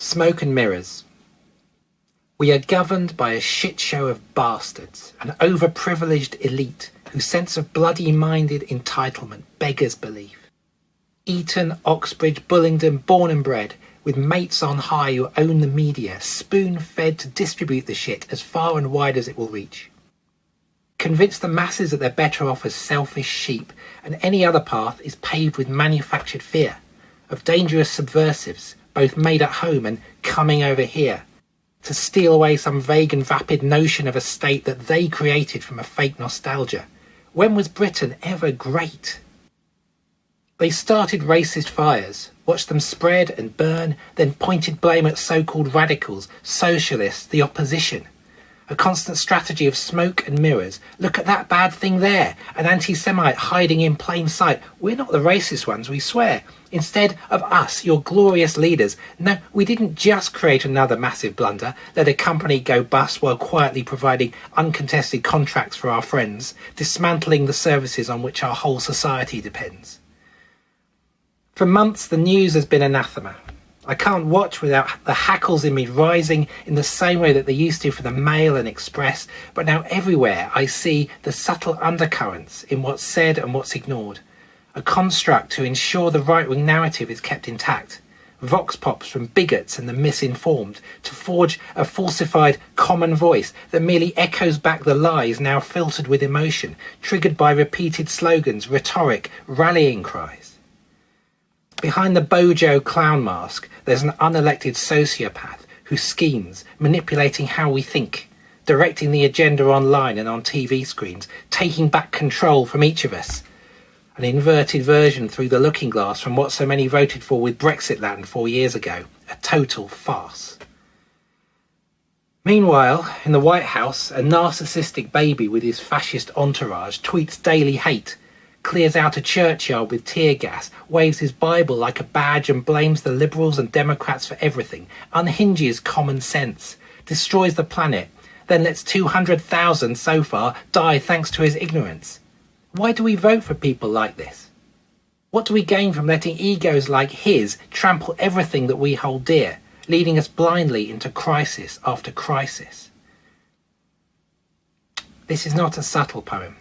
Smoke and mirrors. We are governed by a shit show of bastards, an overprivileged elite whose sense of bloody-minded entitlement beggars belief. Eton, Oxbridge, Bullingdon, born and bred, with mates on high who own the media, spoon-fed to distribute the shit as far and wide as it will reach. Convince the masses that they're better off as selfish sheep, and any other path is paved with manufactured fear, of dangerous subversives, both made at home and coming over here, to steal away some vague and vapid notion of a state that they created from a fake nostalgia. When was Britain ever great? They started racist fires, watched them spread and burn, then pointed blame at so-called radicals, socialists, the opposition. A constant strategy of smoke and mirrors. Look at that bad thing there, an anti-Semite hiding in plain sight. We're not the racist ones, we swear. Instead of us, your glorious leaders. No, we didn't just create another massive blunder, let a company go bust while quietly providing uncontested contracts for our friends, dismantling the services on which our whole society depends. For months, the news has been anathema. I can't watch without the hackles in me rising in the same way that they used to for the Mail and Express, but now everywhere I see the subtle undercurrents in what's said and what's ignored. A construct to ensure the right-wing narrative is kept intact. Vox pops from bigots and the misinformed to forge a falsified common voice that merely echoes back the lies now filtered with emotion, triggered by repeated slogans, rhetoric, rallying cries. Behind the Bojo clown mask, there's an unelected sociopath who schemes, manipulating how we think, directing the agenda online and on TV screens, taking back control from each of us. An inverted version through the looking glass from what so many voted for with Brexitland 4 years ago. A total farce. Meanwhile, in the White House, a narcissistic baby with his fascist entourage tweets daily hate, clears out a churchyard with tear gas, waves his Bible like a badge and blames the Liberals and Democrats for everything, unhinges common sense, destroys the planet, then lets 200,000 so far die thanks to his ignorance. Why do we vote for people like this? What do we gain from letting egos like his trample everything that we hold dear, leading us blindly into crisis after crisis? This is not a subtle poem,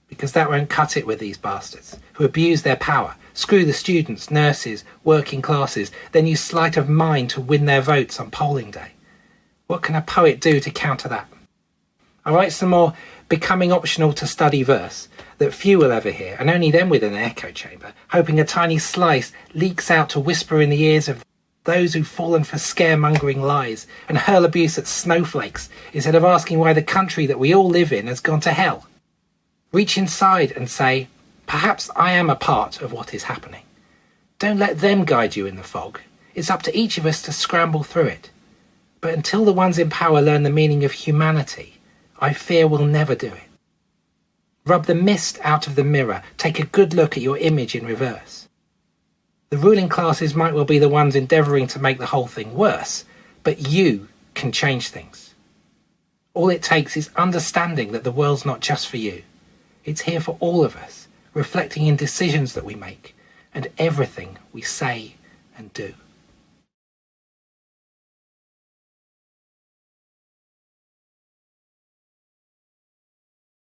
because that won't cut it with these bastards, who abuse their power, screw the students, nurses, working classes, then use sleight of mind to win their votes on polling day. What can a poet do to counter that? I write some more becoming optional to study verse that few will ever hear, and only then within an echo chamber, hoping a tiny slice leaks out to whisper in the ears of those who've fallen for scaremongering lies and hurl abuse at snowflakes instead of asking why the country that we all live in has gone to hell. Reach inside and say, perhaps I am a part of what is happening. Don't let them guide you in the fog. It's up to each of us to scramble through it. But until the ones in power learn the meaning of humanity, I fear we'll never do it. Rub the mist out of the mirror. Take a good look at your image in reverse. The ruling classes might well be the ones endeavouring to make the whole thing worse, but you can change things. All it takes is understanding that the world's not just for you. It's here for all of us, reflecting in decisions that we make and everything we say and do.